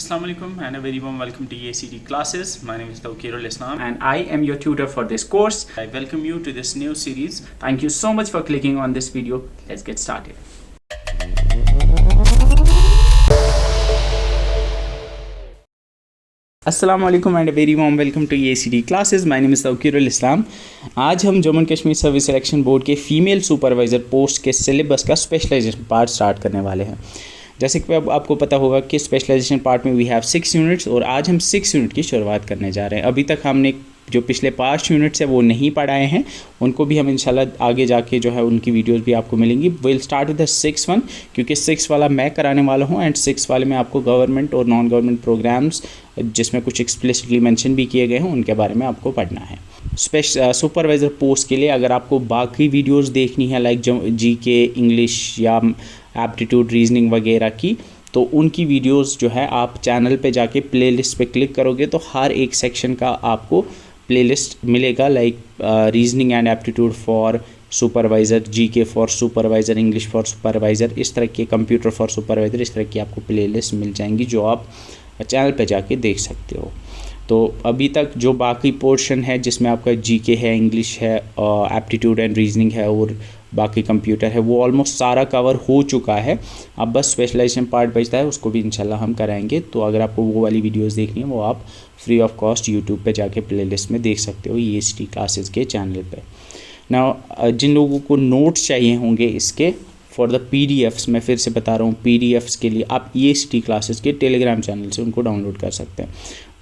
Assalamu alaikum and a very warm welcome to EACD classes. My name is Tawqirul Islam and I am your tutor for this course. I welcome you to this new series. Thank you so much for clicking on this video. Let's get started. Assalamu alaikum and a very warm welcome to EACD classes. My name is Tawqirul Islam. आज हम Jammu Kashmir service selection board के female supervisor post के syllabus का specialisation part start करने वाले हैं। जैसे कि अब आपको पता होगा कि स्पेशलाइजेशन पार्ट में वी हैव 6 यूनिट्स और आज हम 6 यूनिट की शुरुआत करने जा रहे हैं। अभी तक हमने जो पिछले 5 यूनिट्स है वो नहीं पढ़ाए हैं, उनको भी हम इंशाल्लाह आगे जाके जो है उनकी वीडियोस भी आपको मिलेंगी। Will start with the 6 one, क्योंकि 6 वाला मैं कराने वाला हूँ एंड 6 वाले में आपको गवर्नमेंट और नॉन गवर्नमेंट प्रोग्राम्स जिसमें कुछ एक्सप्लिसिटली मेंशन भी किए गए हैं उनके बारे में आपको पढ़ना है। सुपरवाइज़र पोस्ट के लिए अगर आपको बाकी वीडियोस देखनी है लाइक जीके, इंग्लिश या एप्टीट्यूड, रीजनिंग वगैरह की, तो उनकी वीडियोस जो है आप चैनल पे जाके प्लेलिस्ट पे क्लिक करोगे तो हर एक सेक्शन का आपको प्लेलिस्ट मिलेगा, like reasoning and aptitude for supervisor, GK for supervisor, English for supervisor, इस तरह के कंप्यूटर फॉर सुपरवाइज़र, इस तरह की आपको प्लेलिस्ट मिल जाएंगी जो आप चैनल पे जाके देख सकते हो। तो अभी तक जो बाकी पोर्शन है जिसमें आपका जीके है, इंग्लिश है, एप्टीट्यूड एंड रीजनिंग है और बाकी कंप्यूटर है, वो ऑलमोस्ट सारा कवर हो चुका है। अब बस स्पेशलाइजेशन पार्ट बचता है, उसको भी इंशाल्लाह हम कराएंगे। तो अगर आपको वो वाली वीडियोस देखनी है वो आप फ्री ऑफ कॉस्ट यूट्यूब पे जाके प्लेलिस्ट में देख सकते हो EACD क्लासेस के चैनल पे। ना जिन लोगों को नोट्स चाहिए होंगे इसके फॉर द PDFs, मैं फिर से बता रहा हूँ, PDFs के लिए आप EACD क्लासेस के टेलीग्राम चैनल से उनको डाउनलोड कर सकते हैं।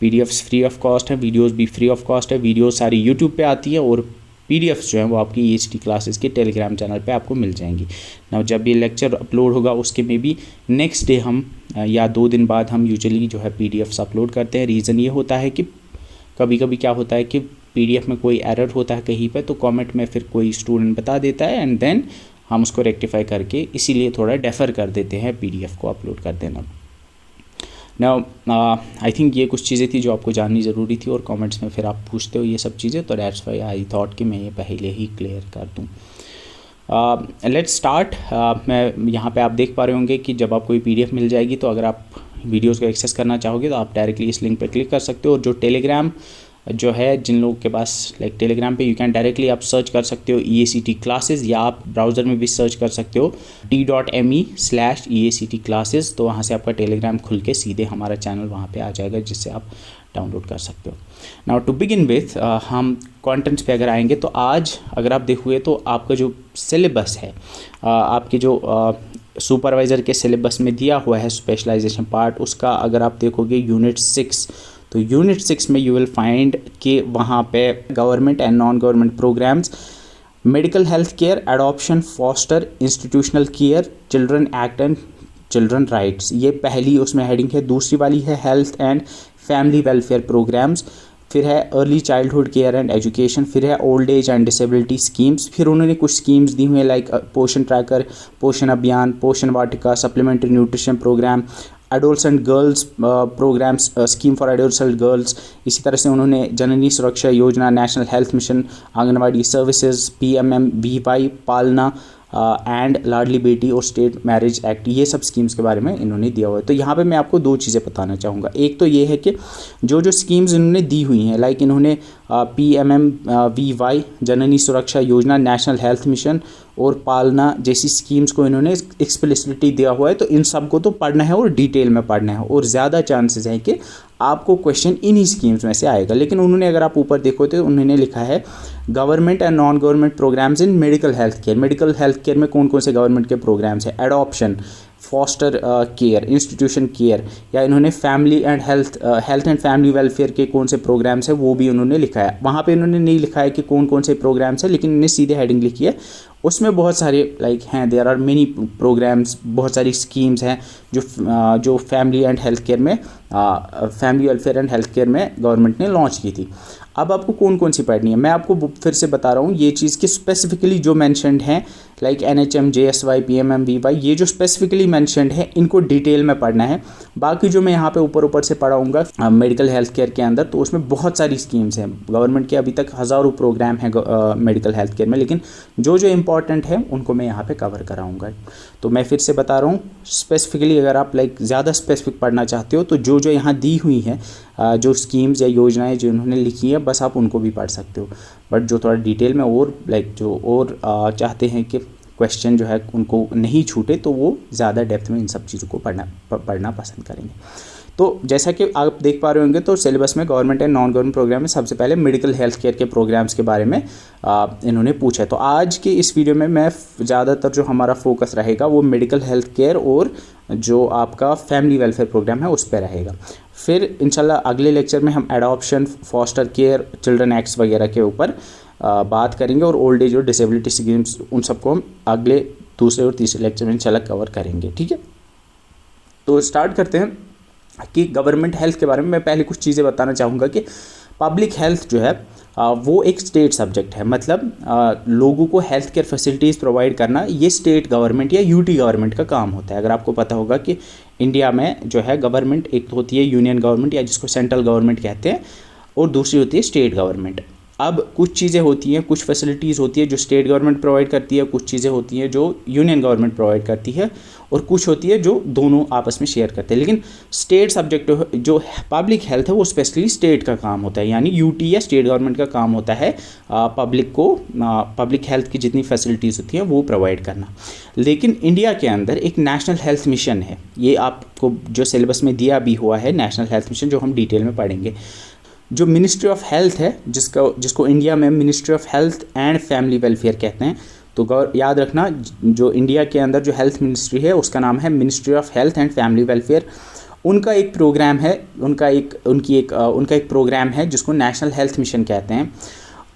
PDFs फ्री ऑफ कॉस्ट है, वीडियोस भी फ्री ऑफ कॉस्ट है, वीडियोस सारी यूट्यूब पे आती है और PDFs जो हैं वो आपकी EACD क्लासेस के टेलीग्राम चैनल पे आपको मिल जाएंगी। ना जब ये लेक्चर अपलोड होगा उसके में भी नेक्स्ट डे हम या 2 दिन बाद हम यूजुअली जो है PDFs अपलोड करते हैं। रीज़न ये होता है कि कभी कभी क्या होता है कि PDF में कोई एरर होता है कहीं पे, तो कमेंट में फिर कोई स्टूडेंट बता देता है एंड देन हम उसको रेक्टिफाई करके इसीलिए थोड़ा डेफ़र कर देते हैं PDF को अपलोड कर देना। आई थिंक ये कुछ चीज़ें थी जो आपको जाननी ज़रूरी थी और कमेंट्स में फिर आप पूछते हो ये सब चीज़ें, तो दैट्स व्हाई आई थॉट कि मैं ये पहले ही क्लियर कर दूँ। Let's start. मैं यहाँ पे आप देख पा रहे होंगे कि जब आपको ये PDF मिल जाएगी तो अगर आप वीडियोस को एक्सेस करना चाहोगे तो आप डायरेक्टली इस लिंक पर क्लिक कर सकते हो। और जो टेलीग्राम जो है, जिन लोगों के पास लाइक टेलीग्राम पे यू कैन डायरेक्टली आप सर्च कर सकते हो EACD क्लासेस, या आप ब्राउज़र में भी सर्च कर सकते हो t.me/EACD क्लासेस, तो वहाँ से आपका टेलीग्राम खुल के सीधे हमारा चैनल वहाँ पे आ जाएगा जिससे आप डाउनलोड कर सकते हो। नाउ टू बिगिन विथ हम कंटेंट्स पे अगर आएंगे तो आज अगर आप देखोगे तो आपका जो सिलेबस है, आपके जो सुपरवाइज़र के सिलेबस में दिया हुआ है स्पेशलाइजेशन पार्ट, उसका अगर आप देखोगे यूनिट 6, तो यूनिट 6 में यू विल फाइंड कि वहाँ पे government and non government programmes, medical health care, adoption, foster, institutional care, children act and children rights, ये पहली उसमें हेडिंग है। दूसरी वाली है health and family welfare programmes, फिर है early childhood care and education, फिर है old age and disability schemes, फिर उन्होंने कुछ स्कीम्स दी हुई हैं लाइक पोषण tracker, Poshan Abhiyan, Poshan Vatika, supplementary nutrition program, adolescent girls programs, scheme for adolescent girls. इसी तरह से उन्होंने Janani Suraksha Yojana, national health mission, Anganwadi services, PMMVY, Palna and Ladli Beti और स्टेट मैरिज एक्ट, ये सब स्कीम्स के बारे में इन्होंने दिया हुआ है। तो यहाँ पे मैं आपको 2 चीज़ें बताना चाहूँगा। एक तो ये है कि जो स्कीम्स इन्होंने दी हुई हैं, लाइक इन्होंने PMMVY, जननी Suraksha Yojana, national health mission और पालना जैसी स्कीम्स को इन्होंने एक्सप्लिसिटली दिया हुआ है, तो इन सब को तो पढ़ना है और डिटेल में पढ़ना है और ज़्यादा चांसेस हैं कि आपको क्वेश्चन इन्हीं स्कीम्स में से आएगा। लेकिन उन्होंने अगर आप ऊपर देखो तो उन्होंने लिखा है government and non government programmes in medical health care. Medical health care में कौन कौन से गवर्नमेंट के प्रोग्राम्स हैं? Adoption, foster care, institution care, या इन्होंने family and health and family welfare के कौन से प्रोग्राम्स हैं वो भी उन्होंने लिखा है। वहाँ पे इन्होंने नहीं लिखा है कि कौन कौन से प्रोग्राम्स हैं, लेकिन इन्होंने सीधे हेडिंग लिखी है। उसमें बहुत सारे लाइक हैं, देयर आर मेनी प्रोग्राम्स, बहुत सारी स्कीम्स हैं जो फैमिली एंड हेल्थ केयर में, family welfare and health care में गवर्नमेंट ने लॉन्च की थी। अब आपको कौन कौन सी पढ़नी है, मैं आपको फिर से बता रहा हूँ ये चीज़ कि स्पेसिफिकली जो मेंशन्ड हैं लाइक NHM, JSY, PMMVY, ये जो स्पेसिफिकली मेंशन्ड है इनको डिटेल में पढ़ना है। बाकी जो मैं यहाँ पे ऊपर से पढ़ाऊँगा मेडिकल हेल्थ केयर के अंदर, तो उसमें बहुत सारी स्कीम्स हैं गवर्नमेंट के, अभी तक हज़ारों प्रोग्राम हैं मेडिकल हेल्थ केयर में, लेकिन जो जो इम्पॉर्टेंट है उनको मैं यहाँ पे कवर कराऊँगा। तो मैं फिर से बता रहा हूँ स्पेसिफिकली अगर आप लाइक ज़्यादा स्पेसिफिक पढ़ना चाहते हो तो जो जो यहाँ दी हुई हैं जो स्कीम्स या योजनाएं जो इन्होंने लिखी हैं बस आप उनको भी पढ़ सकते हो। बट जो थोड़ा डिटेल में और लाइक जो और चाहते हैं कि क्वेश्चन जो है उनको नहीं छूटे तो वो ज़्यादा डेप्थ में इन सब चीज़ों को पढ़ना पसंद करेंगे। तो जैसा कि आप देख पा रहे होंगे तो सिलेबस में government and non government programme में सबसे पहले मेडिकल हेल्थ केयर के प्रोग्राम्स के बारे में इन्होंने पूछा है। तो आज के इस वीडियो में मैं ज़्यादातर जो हमारा फोकस रहेगा वो मेडिकल हेल्थ केयर और जो आपका फैमिली वेलफेयर प्रोग्राम है उस पर रहेगा। फिर इंशाल्लाह अगले लेक्चर में हम adoption, foster care, children acts वगैरह के ऊपर बात करेंगे और ओल्ड एज और डिसेबिलिटी स्कीम्स उन सबको हम अगले दूसरे और तीसरे लेक्चर में इंशाल्लाह कवर करेंगे। ठीक है, तो स्टार्ट करते हैं कि गवर्नमेंट हेल्थ के बारे में। मैं पहले कुछ चीज़ें बताना चाहूँगा कि पब्लिक हेल्थ जो है वो एक स्टेट सब्जेक्ट है, मतलब लोगों को हेल्थ केयर फैसिलिटीज़ प्रोवाइड करना ये स्टेट गवर्नमेंट या यूटी गवर्नमेंट का काम होता है। अगर आपको पता होगा कि इंडिया में जो है गवर्नमेंट एक होती है यूनियन गवर्नमेंट या जिसको सेंट्रल गवर्नमेंट कहते हैं, और दूसरी होती है स्टेट गवर्नमेंट। अब कुछ चीज़ें होती हैं, कुछ फैसिलिटीज़ होती है जो स्टेट गवर्नमेंट प्रोवाइड करती है, कुछ चीज़ें होती हैं जो यूनियन गवर्नमेंट प्रोवाइड करती है, और कुछ होती है जो दोनों आपस में शेयर करते हैं। लेकिन स्टेट सब्जेक्ट जो पब्लिक हेल्थ है वो स्पेशली स्टेट का काम होता है, यानी यूटी या स्टेट गवर्नमेंट का काम होता है पब्लिक को पब्लिक हेल्थ की जितनी फैसिलिटीज़ होती हैं वो प्रोवाइड करना। लेकिन इंडिया के अंदर एक नेशनल हेल्थ मिशन है, ये आपको जो सिलेबस में दिया भी हुआ है नेशनल हेल्थ मिशन, जो हम डिटेल में पढ़ेंगे। जो मिनिस्ट्री ऑफ हेल्थ है जिसको इंडिया में ministry of health and family welfare कहते हैं, तो याद रखना जो इंडिया के अंदर जो हेल्थ मिनिस्ट्री है उसका नाम है ministry of health and family welfare. उनका एक प्रोग्राम है, उनका एक प्रोग्राम है जिसको नेशनल हेल्थ मिशन कहते हैं।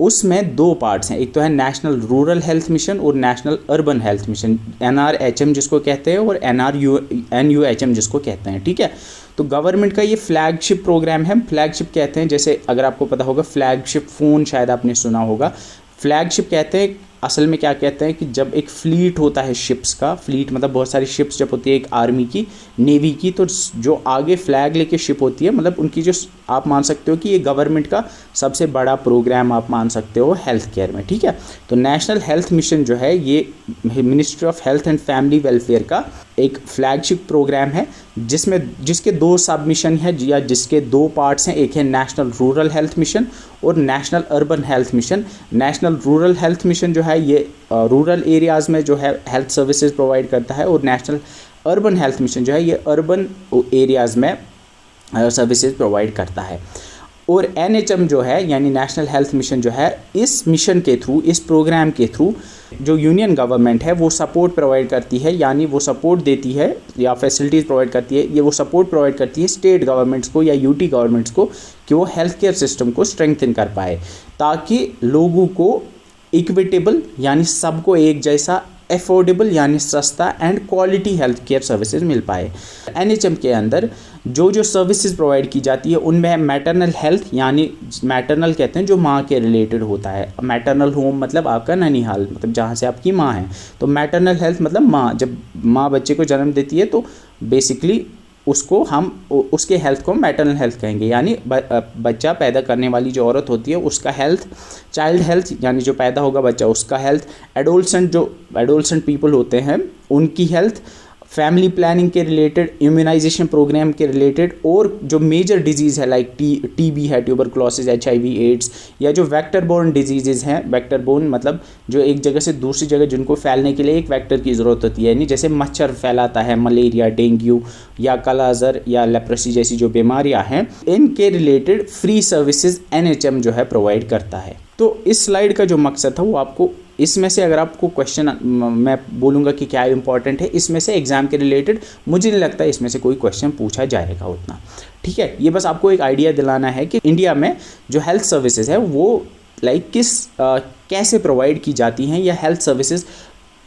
उसमें दो पार्ट्स हैं, एक तो है नेशनल रूरल हेल्थ मिशन और national urban health mission, NRHM जिसको कहते हैं और NUHM जिसको कहते हैं। ठीक है, तो गवर्नमेंट का ये फ्लैगशिप प्रोग्राम है। फ्लैगशिप कहते हैं, जैसे अगर आपको पता होगा फ्लैगशिप फ़ोन शायद आपने सुना होगा। फ्लैगशिप कहते हैं, असल में क्या कहते हैं कि जब एक फ्लीट होता है शिप्स का, फ्लीट मतलब बहुत सारी शिप्स जब होती है एक आर्मी की, नेवी की, तो जो आगे फ्लैग लेके शिप होती है, मतलब उनकी जो आप मान सकते हो कि ये गवर्नमेंट का सबसे बड़ा प्रोग्राम आप मान सकते हो हेल्थ केयर में। ठीक है, तो नेशनल हेल्थ मिशन जो है ये ministry of health and family welfare का एक फ्लैगशिप प्रोग्राम है जिसके दो सब मिशन है या जिसके दो पार्ट्स हैं। एक है नेशनल रूरल हेल्थ मिशन और national urban health mission. National rural health mission जो है ये रूरल एरियाज़ में जो है हेल्थ सर्विसेज प्रोवाइड करता है, और नेशनल अर्बन हेल्थ मिशन जो है ये अर्बन एरियाज़ में सर्विसेज प्रोवाइड करता है। और NHM जो है यानी नेशनल हेल्थ मिशन जो है, इस मिशन के थ्रू, इस प्रोग्राम के थ्रू जो यूनियन गवर्नमेंट है वो सपोर्ट प्रोवाइड करती है, यानी वो सपोर्ट देती है या फैसिलिटीज़ प्रोवाइड करती है, ये वो सपोर्ट प्रोवाइड करती है स्टेट गवर्नमेंट्स को या यूटी गवर्नमेंट्स को कि वो हेल्थ केयर सिस्टम को स्ट्रेंथन कर पाए, ताकि लोगों को इक्विटेबल यानी सबको एक जैसा, एफोर्डेबल यानी सस्ता and quality health care services मिल पाए। NHM के अंदर जो जो सर्विसेज प्रोवाइड की जाती है उनमें मैटरनल हेल्थ, यानी मैटरनल कहते हैं जो माँ के रिलेटेड होता है। मैटरनल होम मतलब आपका ननिहाल, मतलब जहाँ से आपकी माँ है। तो मैटरनल हेल्थ मतलब माँ, जब माँ बच्चे को जन्म देती है तो बेसिकली उसको हम उसके हेल्थ को मैटरनल हेल्थ कहेंगे, यानी बच्चा पैदा करने वाली जो औरत होती है उसका हेल्थ, चाइल्ड हेल्थ यानी जो पैदा होगा बच्चा उसका हेल्थ, एडोलसेंट पीपल होते हैं उनकी हेल्थ, फैमिली प्लानिंग के रिलेटेड, इम्यूनाइजेशन प्रोग्राम के रिलेटेड, और जो मेजर डिजीज़ है लाइक TB है, ट्यूबरक्लोसिस, HIV, एड्स, या जो वेक्टर बोर्न डिजीज़ हैं, वेक्टर बोर्न मतलब जो एक जगह से दूसरी जगह जिनको फैलने के लिए एक वेक्टर की ज़रूरत होती है, यानी जैसे मच्छर फैलाता है, मलेरिया, डेंगू या कालाजार या लेप्रेसी जैसी जो बीमारियां हैं, इनके रिलेटेड फ्री सर्विसेज NHM जो है प्रोवाइड करता है। तो इस स्लाइड का जो मकसद था वो आपको इसमें से, अगर आपको क्वेश्चन मैं बोलूँगा कि क्या इंपॉर्टेंट है, इसमें से एग्ज़ाम के रिलेटेड मुझे नहीं लगता इसमें से कोई क्वेश्चन पूछा जाएगा उतना। ठीक है, ये बस आपको एक आइडिया दिलाना है कि इंडिया में जो हेल्थ सर्विसेज है वो लाइक कैसे प्रोवाइड की जाती हैं, या हेल्थ सर्विसेज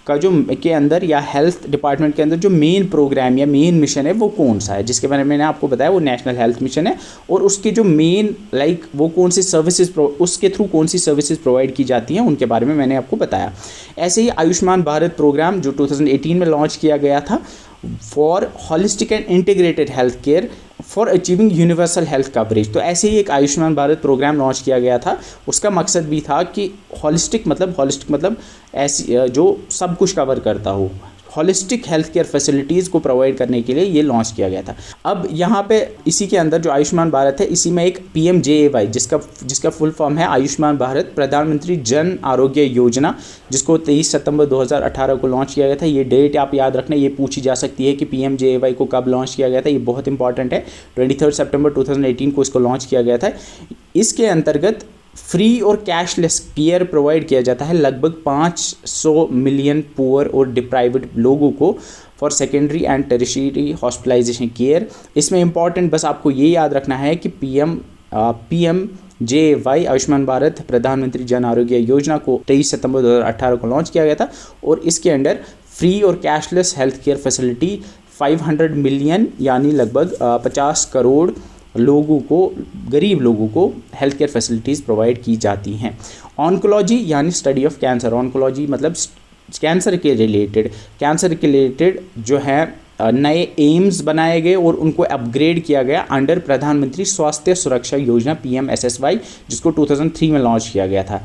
का जो के अंदर या हेल्थ डिपार्टमेंट के अंदर जो मेन प्रोग्राम या मेन मिशन है वो कौन सा है, जिसके बारे में मैंने आपको बताया वो नेशनल हेल्थ मिशन है। और उसके जो मेन वो कौन सी सर्विसेज उसके थ्रू कौन सी सर्विसेज प्रोवाइड की जाती हैं उनके बारे में मैंने आपको बताया। ऐसे ही आयुष्मान भारत प्रोग्राम जो 2018 में लॉन्च किया गया था for holistic and integrated health care for achieving universal health coverage. तो ऐसे ही एक आयुष्मान भारत प्रोग्राम लॉन्च किया गया था। उसका मकसद भी था कि हॉलिस्टिक मतलब ऐसी जो सब कुछ कवर करता हो, हॉलिस्टिक हेल्थ केयर फैसिलिटीज़ को प्रोवाइड करने के लिए ये लॉन्च किया गया था। अब यहाँ पे इसी के अंदर जो आयुष्मान भारत है, इसी में एक PMJAY जिसका फुल फॉर्म है आयुष्मान भारत प्रधानमंत्री जन आरोग्य योजना, जिसको 23 सितंबर 2018 को लॉन्च किया गया था। ये डेट आप याद रखना, ये पूछी जा सकती है कि PMJAY को कब लॉन्च किया गया था, ये बहुत इंपॉर्टेंट है। 23 सितंबर 2018 को इसको लॉन्च किया गया था। इसके अंतर्गत फ्री और कैशलेस केयर प्रोवाइड किया जाता है लगभग 500 मिलियन पुअर और डिप्राइव्ड लोगों को for secondary and tertiary hospitalisation care. इसमें इंपॉर्टेंट बस आपको ये याद रखना है कि PMJAY आयुष्मान भारत प्रधानमंत्री जन आरोग्य योजना को 23 सितंबर 2018 को लॉन्च किया गया था और इसके अंडर फ्री और cashless health care facility 500 million यानी लगभग 50 करोड़ लोगों को, गरीब लोगों को हेल्थ केयर फैसिलिटीज़ प्रोवाइड की जाती हैं। ऑन्कोलॉजी यानी स्टडी ऑफ कैंसर, ऑन्कोलॉजी मतलब कैंसर के रिलेटेड जो है नए एम्स बनाए गए और उनको अपग्रेड किया गया अंडर प्रधानमंत्री स्वास्थ्य सुरक्षा योजना PMSSY, जिसको 2003 में लॉन्च किया गया था।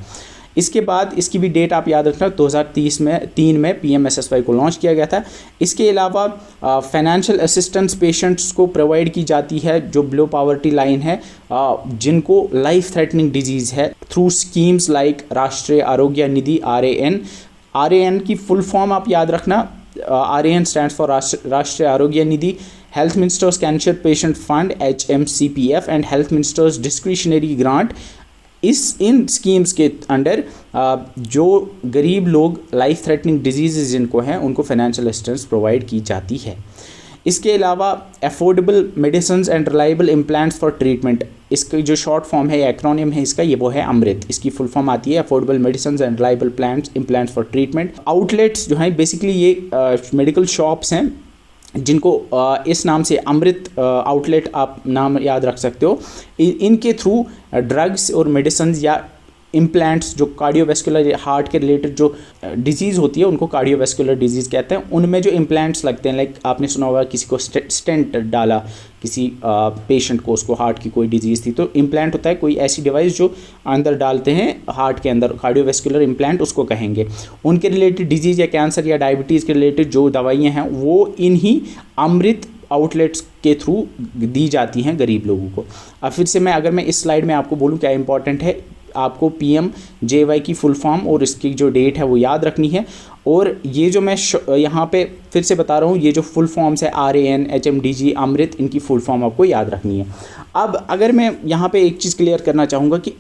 इसके बाद इसकी भी डेट आप याद रखना, 2003 में PMSSY को लॉन्च किया गया था। इसके अलावा फाइनेंशियल असिस्टेंस पेशेंट्स को प्रोवाइड की जाती है जो बिलो पॉवर्टी लाइन है, जिनको लाइफ थ्रेटनिंग डिजीज़ है, through schemes like Rashtriya Arogya Nidhi RAN की फुल फॉर्म आप याद रखना, RAN stands for Rashtriya Arogya Nidhi, health ministers cancer patient fund HMCPF and health ministers discretionary grant. इन स्कीम्स के अंडर जो गरीब लोग लाइफ थ्रेटनिंग डिजीज़ जिनको हैं उनको फाइनेंशियल असिस्टेंस प्रोवाइड की जाती है। इसके अलावा affordable medicine and reliable implants for treatment, इसका जो शॉर्ट फॉर्म है, एक्रोनिम है इसका, वो है अमृत। इसकी फुल फॉर्म आती है affordable medicine and reliable implants for treatment. Outlets जो हैं बेसिकली ये मेडिकल शॉप्स हैं जिनको इस नाम से अमृत आउटलेट आप नाम याद रख सकते हो। इनके थ्रू ड्रग्स और मेडिसिन या इम्प्लांट्स जो कार्डियोवैस्कुलर हार्ट के रिलेटेड जो डिजीज़ होती है उनको कार्डियोवैस्कुलर डिजीज़ कहते हैं, उनमें जो इम्प्लांट्स लगते हैं, लाइक आपने सुना होगा किसी को स्टेंट डाला, किसी पेशेंट को, उसको हार्ट की कोई डिजीज़ थी, तो इम्प्लांट होता है कोई ऐसी डिवाइस जो अंदर डालते हैं हार्ट के अंदर, कार्डियोवैस्कुलर इम्प्लांट उसको कहेंगे। उनके रिलेटेड डिजीज़ या कैंसर या डायबिटीज़ के रिलेटेड जो दवाइयाँ हैं वो इन्हीं अमृत आउटलेट्स के थ्रू दी जाती हैं गरीब लोगों को। अब फिर से अगर मैं इस स्लाइड में आपको बोलूँ क्या इंपॉर्टेंट है, आपको PMJAY की फुल फॉर्म और इसकी जो डेट है वो याद रखनी है। और ये जो मैं यहाँ पे फिर से बता रहा हूँ, ये जो फुल फॉर्म्स है RAN, HMDG, अमृत, इनकी फुल फॉर्म आपको याद रखनी है। अब अगर मैं यहाँ पे एक चीज़ क्लियर करना चाहूँगा कि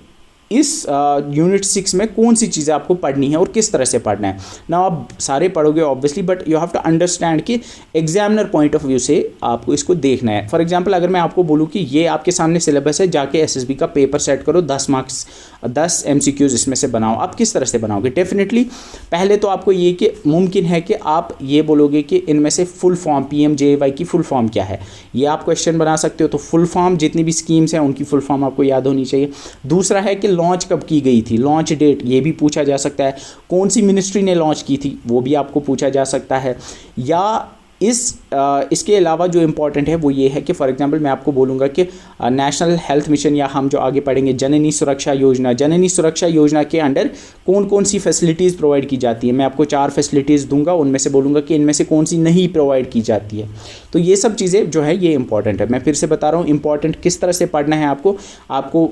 इस यूनिट 6 में कौन सी चीज़ें आपको पढ़नी है और किस तरह से पढ़ना है ना। आप सारे पढ़ोगे obviously, but you have to understand कि एग्जामिनर पॉइंट ऑफ व्यू से आपको इसको देखना है। फॉर एग्जांपल अगर मैं आपको बोलूँ कि ये आपके सामने सिलेबस है, जाके SSB का पेपर सेट करो, 10 मार्क्स 10 MCQs इसमें से बनाओ। आप किस तरह से बनाओगे? डेफिनेटली पहले तो आपको ये कि मुमकिन है कि आप ये बोलोगे कि इनमें से फुल फॉर्म PMJAY की फुल फॉर्म क्या है, ये आप क्वेश्चन बना सकते हो। तो फुल फॉर्म जितनी भी स्कीम्स हैं उनकी फुल फॉर्म आपको याद होनी चाहिए। दूसरा है कि लॉन्च कब की गई थी, लॉन्च डेट, ये भी पूछा जा सकता है। कौन सी मिनिस्ट्री ने लॉन्च की थी वो भी आपको पूछा जा सकता है। या इसके अलावा जो इम्पॉर्टेंट है वो ये है कि फॉर एग्जांपल मैं आपको बोलूँगा कि नेशनल हेल्थ मिशन या हम जो आगे पढ़ेंगे जननी सुरक्षा योजना के अंडर कौन कौन सी फैसिलिटीज़ प्रोवाइड की जाती है। मैं आपको 4 फैसिलिटीज़ दूंगा, उनमें से बोलूँगा कि इनमें से कौन सी नहीं प्रोवाइड की जाती है। तो ये सब चीज़ें जो है ये इंपॉर्टेंट है। मैं फिर से बता रहा हूँ इंपॉर्टेंट किस तरह से पढ़ना है आपको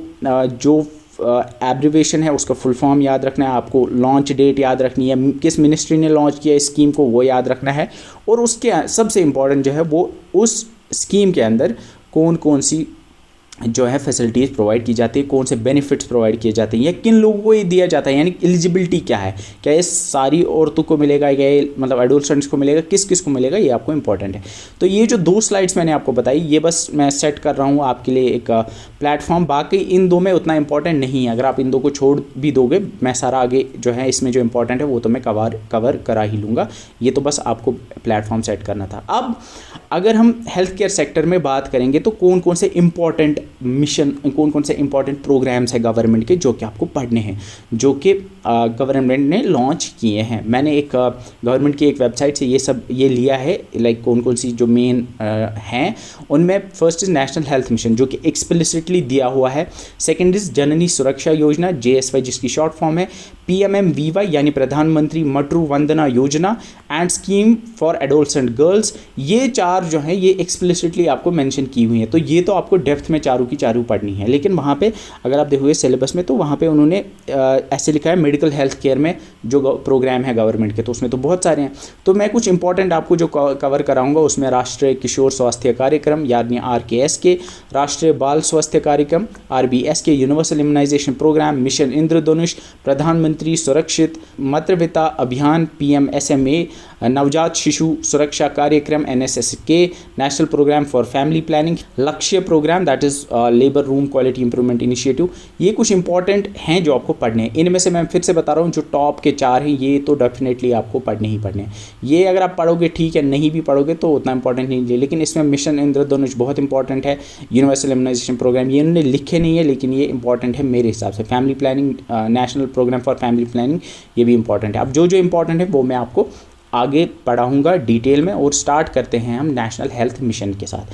जो एब्रिवेशन है उसका फुल फॉर्म याद रखना है, आपको लॉन्च डेट याद रखनी है, किस मिनिस्ट्री ने लॉन्च किया इस स्कीम को वो याद रखना है, और उसके सबसे इम्पॉर्टेंट जो है वो उस स्कीम के अंदर कौन कौन सी जो है फैसिलिटीज़ प्रोवाइड की जाती है, कौन से बेनिफिट्स प्रोवाइड किए जाते हैं या किन लोगों को ये दिया जाता है, यानी एलिजिबिलिटी क्या है, क्या ये सारी औरतों को मिलेगा, क्या ये मतलब एडोलसेंट्स को मिलेगा, किस किस को मिलेगा, ये आपको इंपॉर्टेंट है। तो ये जो 2 स्लाइड्स मैंने आपको बताई, ये बस मैं सेट कर रहा हूँ आपके लिए एक प्लेटफॉर्म, बाकी इन 2 में उतना इंपॉर्टेंट नहीं है। अगर आप इन 2 को छोड़ भी दोगे, मैं सारा आगे जो है इसमें जो इंपॉर्टेंट है वो तो मैं कवर करा ही लूँगा। ये तो बस आपको प्लेटफॉर्म सेट करना था। अब अगर हम हेल्थ केयर सेक्टर में बात करेंगे तो कौन कौन से इंपॉर्टेंट मिशन, कौन कौन से इंपॉर्टेंट प्रोग्राम्स हैं गवर्नमेंट के जो कि आपको पढ़ने हैं, जो कि गवर्नमेंट ने लॉन्च किए हैं। मैंने एक गवर्नमेंट की एक वेबसाइट से ये लिया है, लाइक कौन कौन सी जो मेन हैं उनमें first is national health mission जो कि एक्सप्लिसिटली दिया हुआ है। सेकंड इज़ जननी सुरक्षा योजना JSY जिसकी शॉर्ट फॉर्म है, PMMVY यानी प्रधानमंत्री Matru Vandana Yojana and scheme for adolescent girls. ये 4 जो हैं ये एक्सप्लिसिटली आपको मेंशन की हुई हैं। तो ये तो आपको डेप्थ में चारों की चारों पढ़नी है, लेकिन वहाँ पे अगर आप देखोगे सिलेबस में तो वहाँ पे उन्होंने ऐसे लिखा है मेडिकल हेल्थ केयर में जो प्रोग्राम है गवर्नमेंट के, तो उसमें तो बहुत सारे हैं। तो मैं कुछ इंपॉर्टेंट आपको जो कवर कराऊंगा उसमें राष्ट्रीय किशोर स्वास्थ्य कार्यक्रम यानी RKS, राष्ट्रीय बाल Swasthya Karyakram RBS, universal immunisation programme, mission Indradhanush, Pradhan Mantri Surakshit मातृत्व अभियान PMSMA, नवजात शिशु Suraksha Karyakram NSSK, national programme for family planning, Lakshya programme that is labour room quality improvement initiative. ये कुछ इंपॉर्टेंट हैं जो आपको पढ़ने हैं। इनमें से मैं फिर से बता रहा हूँ जो टॉप के 4 हैं ये तो डेफिनेटली आपको पढ़ने ही पढ़ने हैं। ये अगर आप पढ़ोगे ठीक है, नहीं भी पढ़ोगे तो उतना इंपॉर्टेंट नहीं है, लेकिन इसमें मिशन इंद्रधनुष बहुत इंपॉर्टेंट है, यूनिवर्सल इम्यूनाइजेशन प्रोग्राम ये इन्होंने लिखे नहीं है लेकिन ये इंपॉर्टेंट है मेरे हिसाब से। Family planning, national programme for family planning ये भी इंपॉर्टेंट है। अब जो जो इंपॉर्टेंट है वो मैं आपको आगे पढ़ाऊँगा डिटेल में, और स्टार्ट करते हैं हम नेशनल हेल्थ मिशन के साथ।